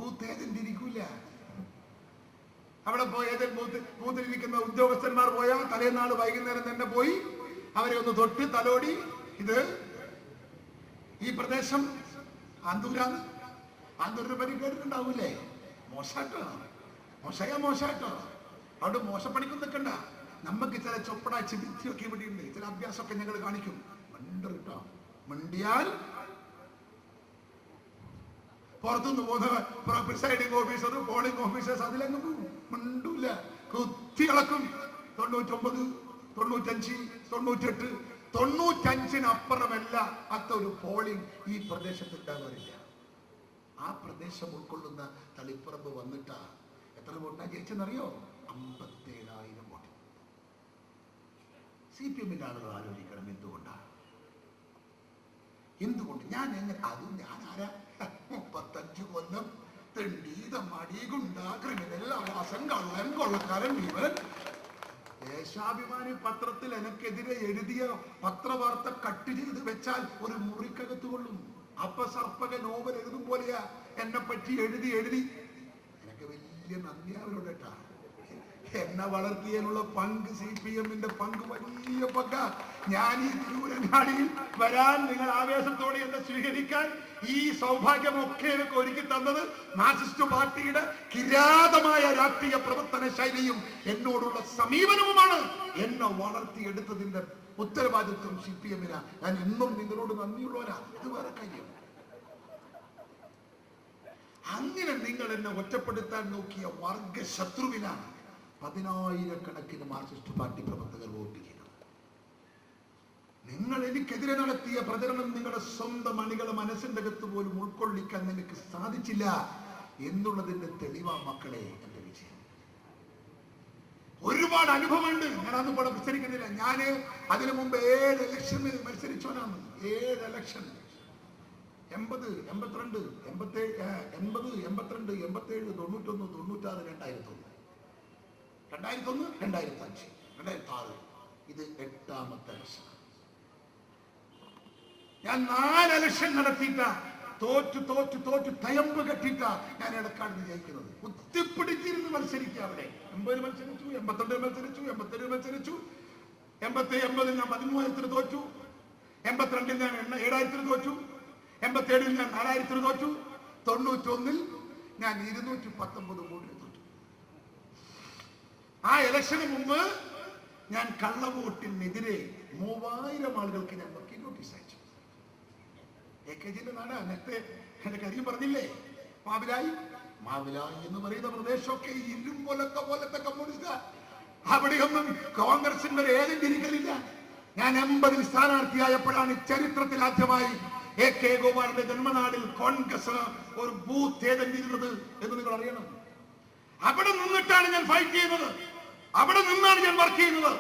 Booth agent ഇരിക്കൂല. അവിടെ പോയി agent ബൂത്തിലിരിക്കുന്ന ഉദ്യോഗസ്ഥന്മാർ പോയാൽ തലേനാള് വൈകുന്നേരം തന്നെ പോയി അവരെ ഒന്ന് തൊട്ട് തലോടി, ഇത് ഈ പ്രദേശം ആന്തൂരാണ്, ആന്തൂരിനെ പറ്റി കേട്ടിട്ടുണ്ടാവൂലേ? മോശാട്ടോ, മോശാട്ടോ. അവിടെ മോശപ്പണിക്കും നിൽക്കണ്ട. നമുക്ക് ചില ചൊപ്പടാഴ്ച വിദ്യയൊക്കെ ഇവിടെ ഉണ്ട്, ചില അഭ്യാസമൊക്കെ ഞങ്ങൾ കാണിക്കും. മണ്ടോ മിണ്ടിയാൽ പുറത്തുനിന്ന് പോകുന്ന പ്രിസൈഡിംഗ് ഓഫീസർ, പോളിംഗ് ഓഫീസേഴ്സ് അതിലങ്ങ് പോകും, മിണ്ടൂല, കുത്തി ഇളക്കും. 99, 95, 98, 95-അപ്പുറമല്ല അത്തൊരു പോളിംഗ് ഈ പ്രദേശത്ത് ഉണ്ടാകാറില്ല. ആ പ്രദേശം ഉൾക്കൊള്ളുന്ന തളിപ്പറമ്പ് വന്നിട്ടാ എത്ര വോട്ടാ ജയിച്ചെന്നറിയോ? 57,000 വോട്ട്. CPM-ന്റെ ആളുകൾ ആലോചിക്കണം എന്തുകൊണ്ട് ഞാൻ ആരാ? 35 കൊല്ലം തെണ്ടീത മടി ഗുണ്ട ക്രിമിനൽ ആവാസം കള്ളൻ കൊള്ളക്കാരൻ ഭീമൻ. ദേശാഭിമാനി പത്രത്തിൽ എനിക്കെതിരെ എഴുതിയ പത്രവാർത്ത കട്ട് ചെയ്ത് വെച്ചാൽ ഒരു മുറിക്കകത്ത് കൊള്ളും. അപ്പസർപ്പക നോവൽ എഴുതും പോലെയാ എന്നെ പറ്റി എഴുതി എനിക്ക് വലിയ നന്ദി അവരോട് കേട്ടാ. എന്നെ വളർത്തിയതിനുള്ള പങ്ക് CPM-ന്റെ പങ്ക് വലിയ പങ്ക. ഞാൻ ഈ തിരൂരങ്ങാടിയിൽ വരാൻ, നിങ്ങൾ ആവേശത്തോടെ എന്നെ സ്വീകരിക്കാൻ ഈ സൗഭാഗ്യമൊക്കെ എനിക്ക് ഒരുക്കി തന്നത് മാർക്സിസ്റ്റ് പാർട്ടിയുടെ കിരാതമായ രാഷ്ട്രീയ പ്രവർത്തന ശൈലിയും എന്നോടുള്ള സമീപനവുമാണ്. എന്നെ വളർത്തിയെടുത്തതിന്റെ ഉത്തരവാദിത്വം CPM-നാ. ഞാൻ എന്നും നിങ്ങളോട് നന്ദിയുള്ളവരാ. ഇത് വേറെ കാര്യം. അങ്ങനെ നിങ്ങൾ എന്നെ ഒറ്റപ്പെടുത്താൻ നോക്കിയ വർഗശത്രുവിനാണ് 10,000-കണക്കിന് മാർക്സിസ്റ്റ് പാർട്ടി പ്രവർത്തകർ വോട്ട് ചെയ്തത്. നിങ്ങൾ എനിക്കെതിരെ നടത്തിയ പ്രചരണം നിങ്ങളുടെ സ്വന്തം അണികളെ മനസ്സിന്റെ അകത്ത് പോലും ഉൾക്കൊള്ളിക്കാൻ നിങ്ങൾക്ക് സാധിച്ചില്ല എന്നുള്ളതിന്റെ തെളിവാ മക്കളെ എന്റെ വിജയം. ഒരുപാട് അനുഭവമുണ്ട്. ഞാനത് ഇവിടെ മത്സരിക്കുന്നില്ല. ഞാന് അതിനു മുമ്പ് 7 ഇലക്ഷന് മത്സരിച്ചവനാണ്. 7 ഇലക്ഷൻ. 80, 82, 80, 82, 87, 91, 96, 2001, 2005, 2006. ഇത് 8ാമത്തെ ഇലക്ഷൻ. ഞാൻ 4 ഇലക്ഷൻ നടത്തിയിട്ട തോറ്റ് തയമ്പ് കെട്ടിയിട്ട ഞാൻ ഇടക്കാട് ജയിക്കുന്നത്. കുത്തിപ്പിടിച്ചിരുന്ന് മത്സരിക്കുക. അവിടെ 80 മത്സരിച്ചു, 82 മത്സരിച്ചു, 87 മത്സരിച്ചു, 80 ഞാൻ 13,000 തോറ്റു, 82 ഞാൻ 7,000 തോറ്റു, 87 ഞാൻ 4,000 തോറ്റു, 91 ഞാൻ 219 വോട്ടിന് തോറ്റു. ആ ഇലക്ഷന് മുമ്പ് ഞാൻ കള്ളവോട്ടിനെതിരെ 3,000 ആളുകൾക്ക് ഞാൻ വക്കീൽ നോട്ടീസ് അയച്ചു. AKG-ന്റെ നാട്. നേരത്തെ എന്റെ കാര്യം പറഞ്ഞില്ലേ? മാവിലായി എന്ന് പറയുന്ന പ്രദേശമൊക്കെ ഇരുമ്പ് പോലത്തെ കമ്മ്യൂണിസ്റ്റ്. അവിടെയൊന്നും കോൺഗ്രസിന്റെ ഒരു ഏജന്റ് ഇരിക്കലില്ല. ഞാൻ 80-ൽ സ്ഥാനാർത്ഥിയായപ്പോഴാണ് ചരിത്രത്തിൽ ആദ്യമായി AK ഗോപാലന്റെ ജന്മനാടിൽ കോൺഗ്രസ് ഒരു ബൂത്ത് ഏജന്റ് ഇരുന്നത് എന്ന് നിങ്ങൾ അറിയണം. അവിടെ നിന്നിട്ടാണ് ഞാൻ ഫൈറ്റ് ചെയ്യുന്നത്. അവിടെ നിന്നാണ് ഞാൻ വർക്ക് ചെയ്യുന്നത്.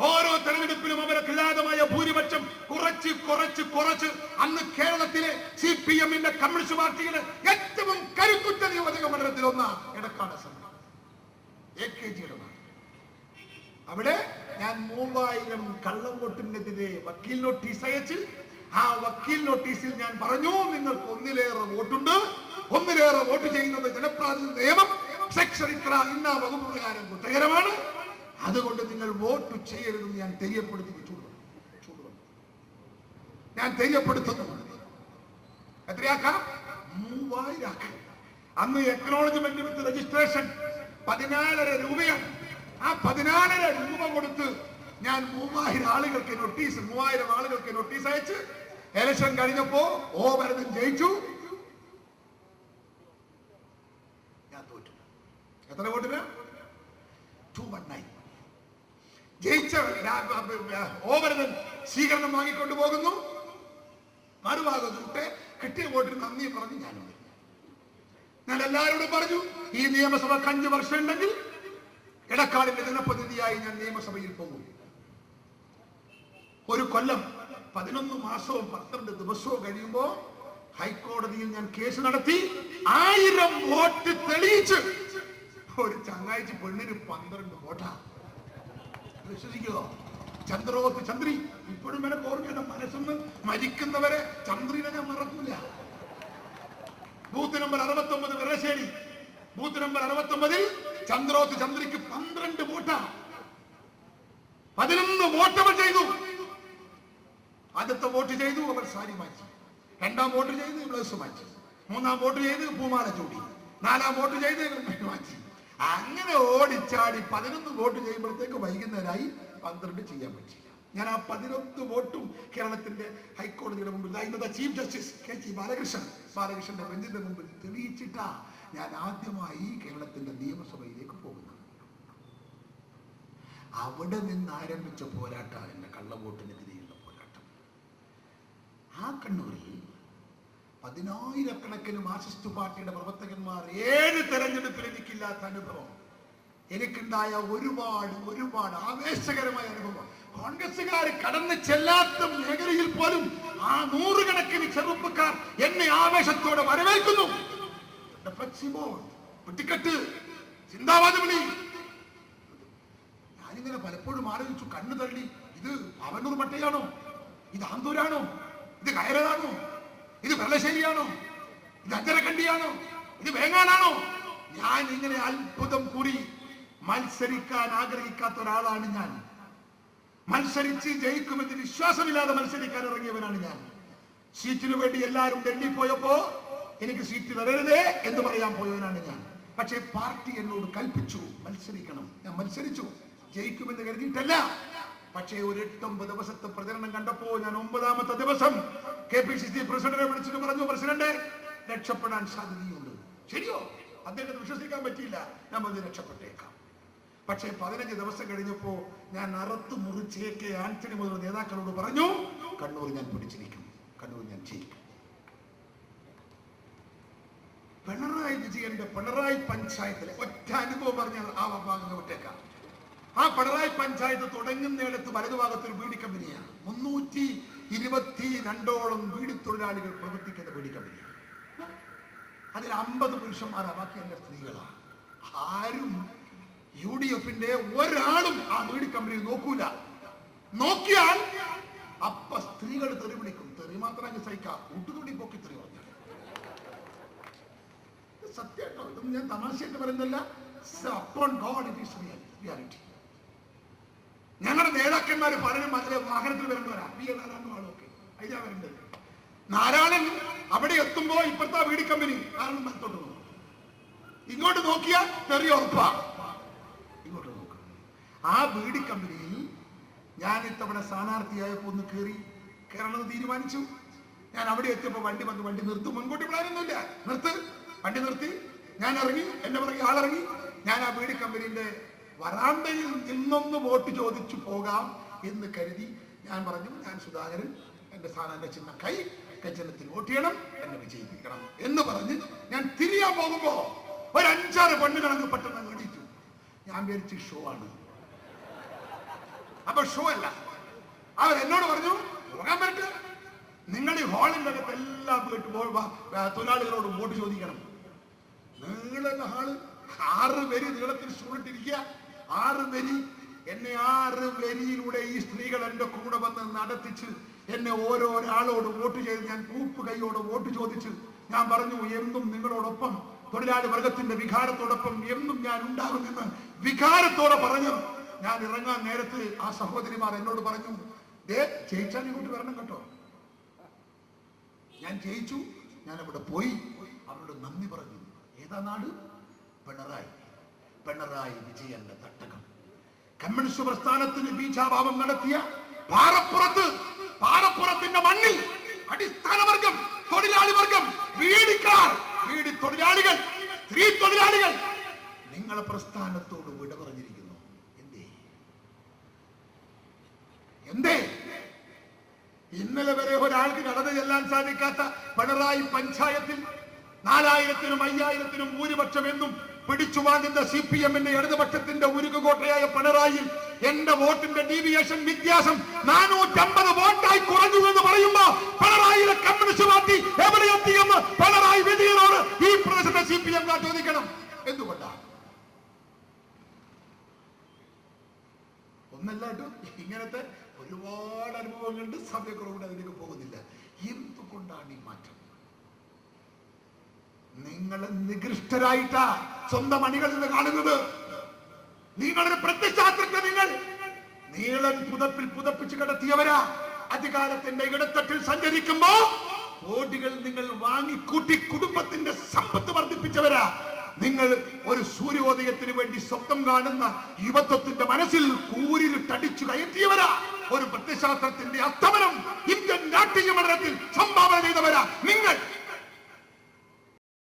ഓരോ തെരഞ്ഞെടുപ്പിലും അവരെ കിരാതമായ ഭൂരിപക്ഷം കുറച്ച് അന്ന് കേരളത്തിലെ CPM-ന്റെ കമ്മ്യൂണിസ്റ്റ് പാർട്ടിയുടെ ഏറ്റവും കരുത്തുറ്റ നിയോജക മണ്ഡലത്തിൽ ഒന്നാണ് എടക്കാട് അസംബ്ലി, AKG-യുടെ നാട്. അവിടെ ഞാൻ 3,000 കള്ളവോട്ടിനെതിരെ വക്കീൽ നോട്ടീസ് അയച്ച് ആ വക്കീൽ നോട്ടീസിൽ ഞാൻ പറഞ്ഞു, നിങ്ങൾക്ക് ഒന്നിലേറെ വോട്ടുണ്ട്, ഒന്നിലേറെ വോട്ട് ചെയ്യുന്നത് ജനപ്രാതിനിധ്യ നിയമം സെക്ഷൻ ഇന്ന വകുപ്പ് പ്രകാരം കുറ്റകരമാണ്, അതുകൊണ്ട് നിങ്ങൾ വോട്ട് ചെയ്യരുതെന്ന് ഞാൻ തെര്യപ്പെടുത്തുന്നു. എത്രയാക്കാം? 3,000 ആക്കാം. അന്ന് എക്നോളജ്മെന്റ് വിത്ത് രജിസ്ട്രേഷൻ 14,500 രൂപയാണ്. ആ 14,500 രൂപ കൊടുത്ത് ഞാൻ 3,000 ആളുകൾക്ക് നോട്ടീസ് അയച്ച് ഇലക്ഷൻ കഴിഞ്ഞപ്പോ ഭരതൻ ജയിച്ചു, ഞാൻ തോറ്റു. എത്ര വോട്ടിന്? 219. ജയിച്ച ഭരതൻ സ്വീകരണം വാങ്ങിക്കൊണ്ട് പോകുന്നു. മറുഭാഗത്ത് കിട്ടിയ വോട്ടിന് നന്ദി പറഞ്ഞ് ഞാൻ എല്ലാവരോടും പറഞ്ഞു, ഈ നിയമസഭക്ക് 5 വർഷം ഉണ്ടെങ്കിൽ എടക്കാടിന്റെ ജനപ്രതിനിധിയായി ഞാൻ നിയമസഭയിൽ പോകും. ഒരു കൊല്ലം 11 മാസവും 12 ദിവസവും കഴിയുമ്പോ ഹൈക്കോടതിയിൽ ഞാൻ കേസ് നടത്തി 1000 വോട്ട് തെളിയിച്ച് ഒരു ചങ്ങാഴ്ച പെണ്ണിന് 12 വോട്ടാ. വിശ്വസിക്കോ? ചന്ദ്രി ഇപ്പോഴും എന്നെ ഓർമ്മയുടെ മനസ്സൊന്ന് മരിക്കുന്നവരെ ചന്ദ്രിനെ ഞാൻ മറക്കൂല. Booth number 69 Verasseri. Booth number 69 Chandroth ചന്ദ്രിക്ക് 12 വോട്ടാണ്. 11 വോട്ട് അവൾ ചെയ്തു. ആദ്യത്തെ വോട്ട് ചെയ്തു, അവൾ സാരി മാറ്റി. രണ്ടാം വോട്ട് ചെയ്ത് ബ്ലൗസ് മാറ്റി. മൂന്നാം വോട്ട് ചെയ്ത് പൂമാല ചൂടി. നാലാം വോട്ട് ചെയ്ത് മാറ്റി. അങ്ങനെ ഓടിച്ചാടി 11 വോട്ട് ചെയ്യുമ്പോഴത്തേക്ക് വൈകുന്നേരമായി 12 ചെയ്യാൻ പറ്റില്ല. ഞാൻ ആ 11 വോട്ടും കേരളത്തിന്റെ ഹൈക്കോടതിയുടെ മുമ്പിൽ ഇന്നത്തെ ചീഫ് ജസ്റ്റിസ് KG ബാലകൃഷ്ണന്റെ ബെഞ്ചിന്റെ മുമ്പിൽ തെളിയിച്ചിട്ടാ ഞാൻ ആദ്യമായി കേരളത്തിന്റെ നിയമസഭയിലേക്ക് പോകുന്നത്. അവിടെ നിന്ന് ആരംഭിച്ച പോരാട്ടമാണ് എന്റെ കള്ളവോട്ടിനെതിരെയുള്ള പോരാട്ടം. ആ കണ്ണൂരിൽ 10,000-കണക്കിന് മാർക്സിസ്റ്റ് പാർട്ടിയുടെ പ്രവർത്തകന്മാർ 7 തെരഞ്ഞെടുപ്പിൽ എനിക്കില്ലാത്ത അനുഭവം, എനിക്കുണ്ടായ ഒരുപാട് ആവേശകരമായ അനുഭവം. കോൺഗ്രസുകാർ കടന്നു ചെല്ലാത്ത മേഖലയിൽ പോലും ആ 100-കണക്കിന് ചെറുപ്പക്കാർ എന്നെ ആവേശത്തോടെ വരവേൽക്കുന്നു. ഞാനിങ്ങനെ പലപ്പോഴും ആലോചിച്ചു, കണ്ണു തള്ളി, ഇത് പാവന്നൂർ പട്ടയാണോ, ഇത് ആന്തൂരാണോ, ഇത് കയറതാണോ, ഇത് വെള്ളശ്ശേരിയാണോ, ഇത് അഞ്ചരക്കണ്ടിയാണോ, ഇത് വേങ്ങാനാണോ? ഞാൻ ഇങ്ങനെ അത്ഭുതം കൂടി മത്സരിക്കാൻ ആഗ്രഹിക്കാത്ത ഒരാളാണ് ഞാൻ. മത്സരിച്ച് ജയിക്കുമെന്ന് വിശ്വാസമില്ലാതെ മത്സരിക്കാൻ ഇറങ്ങിയവനാണ് ഞാൻ. സീറ്റിനു വേണ്ടി എല്ലാവരും ഡൽഹി പോയപ്പോ എനിക്ക് സീറ്റ് തരരുതേ എന്ന് പറയാൻ പോയവനാണ് ഞാൻ. പക്ഷേ പാർട്ടി എന്നോട് കൽപ്പിച്ചു മത്സരിക്കണം. ഞാൻ മത്സരിച്ചു, ജയിക്കുമെന്ന് കരുതിയിട്ടല്ല. പക്ഷേ ഒരു 8-9 ദിവസത്തെ പ്രചരണം കണ്ടപ്പോ ഞാൻ 9ാമത്തെ ദിവസം KPCC പ്രസിഡന്റിനെ വിളിച്ചിട്ട് പറഞ്ഞു, പ്രസിഡന്റ്, രക്ഷപ്പെടാൻ സാധ്യതയുണ്ട്. ശരിയോ? അദ്ദേഹത്തെ വിശ്വസിക്കാൻ പറ്റിയില്ല. ഞാൻ അത് രക്ഷപ്പെട്ടേക്കാം. പക്ഷേ 15 ദിവസം കഴിഞ്ഞപ്പോ ഞാൻ അറുത്തു മുറിച്ച് AK ആന്റണി മുതൽ നേതാക്കളോട് പറഞ്ഞു, കണ്ണൂർ ഞാൻ പിടിച്ചിരിക്കും, കണ്ണൂർ ഞാൻ ജയിക്കും. പിണറായി വിജയന്റെ പിണറായി പഞ്ചായത്തിലെ ഒറ്റ അനുഭവം പറഞ്ഞാൽ ആ ഭാഗം വിട്ടേക്കാം. ആ പിണറായി പഞ്ചായത്ത് തുടങ്ങുന്നിടത്ത് വലതുഭാഗത്ത് ഒരു ബീഡി കമ്പനിയാണ്. 322ഓളം ബീഡി തൊഴിലാളികൾ പ്രവർത്തിക്കുന്ന ബീഡി കമ്പനിയാണ്. അതിൽ 50 പുരുഷന്മാരാ, ബാക്കി എന്റെ സ്ത്രീകളാണ്. ആരും UDFന്റെ ഒരാളും ആ ബീഡി കമ്പനി നോക്കൂല. നോക്കിയാൽ അപ്പ സ്ത്രീകൾ തെറി വിളിക്കും. തെറി മാത്രം സഹിക്കാം, കൂട്ടുകൂടി പോക്കി തെറി പറഞ്ഞു. സത്യമായിട്ടോ, ഇതൊന്നും ഞാൻ തമാശയായിട്ട് പറയുന്നില്ല. ഞങ്ങളുടെ നേതാക്കന്മാര് പലരും അതിലെ വാഹനത്തിൽ വരേണ്ടവരാ. ആളൊക്കെ അതിലാ വരേണ്ടത്. നാരായണൻ അവിടെ എത്തുമ്പോ ഇപ്പോഴത്തെ ബീഡി കമ്പനി കാരണം മരത്തോട്ട് നോക്കും. ഇങ്ങോട്ട് നോക്കിയാൽ തെറി ഉറപ്പാ. ഇങ്ങോട്ട് നോക്കും. ആ ബീഡി കമ്പനിയിൽ ഞാൻ ഇത്തവണ സ്ഥാനാർത്ഥിയായപ്പോ ഒന്ന് കയറണമെന്ന് തീരുമാനിച്ചു. ഞാൻ അവിടെ എത്തിയപ്പോ വണ്ടി നിർത്തും. മുൻകൂട്ടി പ്ലാനൊന്നുമില്ല. വണ്ടി നിർത്തി. ഞാൻ ഇറങ്ങി, എന്നെ പുറകെ ആളിറങ്ങി. ഞാൻ ആ ബീഡി കമ്പനിന്റെ വരാന്തയിൽ നിന്നൊന്ന് വോട്ട് ചോദിച്ചു പോകാം എന്ന് കരുതി ഞാൻ പറഞ്ഞു, ഞാൻ സുധാകരൻ, എന്റെ സ്ഥാനാന്റെ ചിഹ്നം കൈച്ചലത്തിൽ വോട്ട് ചെയ്യണം, എന്നെ വിജയിപ്പിക്കണം എന്ന് പറഞ്ഞ് ഞാൻ തിരിയാൻ പോകുമ്പോ ഒരു 5-6 പെണ്ണുകളങ്ങ് പെട്ടെന്ന് എണീറ്റു. ഞാൻ വിചാരിച്ചു ഷോ ആണ്. അപ്പൊ ഷോ അല്ല. അവരെന്നോട് പറഞ്ഞു, പോകാൻ പറ്റ, നിങ്ങൾ ഈ ഹാളിന്റെ അകത്ത് എല്ലാ തൊഴിലാളികളോട് വോട്ട് ചോദിക്കണം. നീളുള്ള ഹാള്, 6 വരി നീളത്തിൽ സ്റ്റൂളിട്ടിരിക്കുക. 6 വരി. എന്നെ 6 വരിയിലൂടെ ഈ സ്ത്രീകൾ എന്റെ കൂടെ വന്ന് നടത്തിച്ച് എന്നെ ഓരോരാളോട് വോട്ട് ചെയ്ത് ഞാൻ കൂപ്പ് കൈയോട് വോട്ട് ചോദിച്ച് ഞാൻ പറഞ്ഞു, എന്നും നിങ്ങളോടൊപ്പം, തൊഴിലാളി വർഗത്തിന്റെ വികാരത്തോടൊപ്പം എന്നും ഞാൻ ഉണ്ടാകുമെന്ന് വികാരത്തോടെ പറഞ്ഞു. ഞാൻ ഇറങ്ങാൻ നേരത്ത് ആ സഹോദരിമാർ എന്നോട് പറഞ്ഞു, ജയിച്ചാൽ ഇങ്ങോട്ട് വരണം കേട്ടോ. ഞാൻ ജയിച്ചു. ഞാൻ അവിടെ പോയി അവരോട് നന്ദി പറഞ്ഞു. ഏതാ നാട്? പിണറായി വിജയന്റെ തട്ടകം. കമ്മ്യൂണിസ്റ്റ് പ്രസ്ഥാനത്തിന് ബീജാഭാവം നടത്തിയ പാറപ്പുറത്തിന്റെ മണ്ണിൽ അടിസ്ഥാന വർഗം, തൊഴിലാളി വർഗം, വീടി തൊഴിലാളികൾ, സ്ത്രീ തൊഴിലാളികൾ നിങ്ങളെ പ്രസ്ഥാനത്തോട് വിട പറഞ്ഞിരിക്കുന്നു. എന്തേ? ഇന്നലെ വരെ ഒരാൾക്ക് കടന്നു ചെല്ലാൻ സാധിക്കാത്ത പിണറായി പഞ്ചായത്തിൽ 4000-നും 5000-നും ഭൂരിപക്ഷം എന്നും പിടിച്ചു വാങ്ങുന്ന CPM-ന്റെ ഇടതുപക്ഷത്തിന്റെ ഉരുക്കുകോട്ടയായ പിണറായിൽ എന്റെ വോട്ടിന്റെ ഡീവിയേഷൻ വ്യത്യാസം 450 വോട്ടായി കുറഞ്ഞു എന്ന് പറയുമ്പോ പിണറായിലെ കമ്മ്യൂണിസ്റ്റ് പാർട്ടി എവിടെയെത്തിയെന്ന് പിണറായി വിജയനോട് ഈ പ്രദേശത്തെ CPM ചോദിക്കണം. എന്തുകൊണ്ടാണ്? ഒന്നല്ലാട്ടോ, ഇങ്ങനത്തെ ഒരുപാട് അനുഭവങ്ങളുണ്ട്. സമയക്കുറവുണ്ട്, അതിലേക്ക് പോകുന്നില്ല. എന്തുകൊണ്ടാണ് ഈ മാറ്റം? നിങ്ങൾ നികൃഷ്ടരായിട്ടാ സ്വന്തം അണികളിൽ നിന്ന് കാണുന്നത്. നിങ്ങളൊരു പ്രത്യശാസ്ത്രജ്ഞ, നിങ്ങൾ നീളൻ പുതപ്പിൽ പുതപ്പിച്ച് കിടത്തിയവരാ. അധികാരത്തിന്റെ ഇടത്തട്ടിൽ സഞ്ചരിക്കുമ്പോ കോടികൾ നിങ്ങൾ വാങ്ങിക്കൂട്ടി കുടുംബത്തിന്റെ സമ്പത്ത് വർദ്ധിപ്പിച്ചവരാ. നിങ്ങൾ ഒരു സൂര്യോദയത്തിന് വേണ്ടി സ്വപ്നം കാണുന്ന യുവത്വത്തിന്റെ മനസ്സിൽ കൂരിലിട്ടടിച്ചു കയറ്റിയവരാ. ഒരു പ്രത്യശാസ്ത്രത്തിന്റെ അസ്തമനം ഇന്ത്യൻ രാഷ്ട്രീയ മണ്ഡലത്തിൽ സംഭാവന ചെയ്തവരാ നിങ്ങൾ.